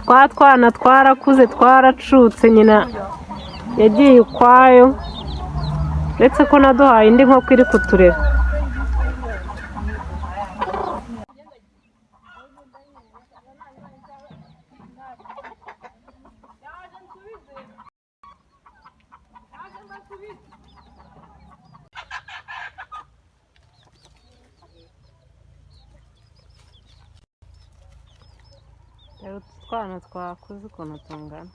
twa twana twarakuze twaracutse, nyina yagiye ukwayo, uretse ko naduhaye indi nkoko iri kuturera. Rero utu twana twakuze ukuntu tungana.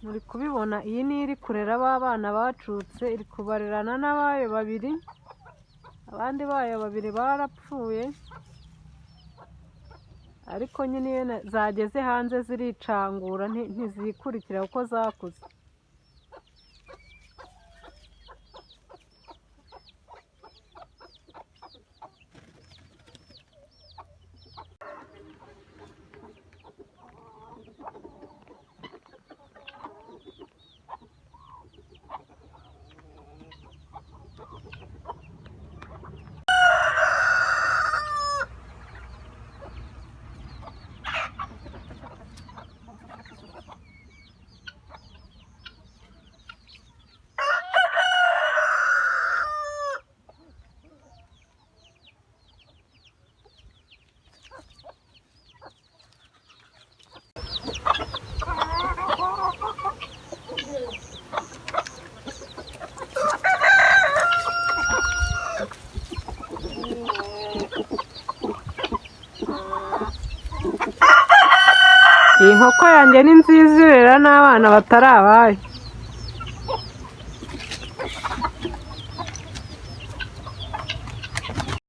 Muri kubibona, iyi ni iri kurera ba bana bacutse, iri kubarerana n'abayo babiri, abandi bayo babiri barapfuye, ariko nyine iyo zageze hanze ziricangura, ntizikurikira kuko zakuze. Iyi nkoko yanjye ni nziza, irera n'abana batari abayo.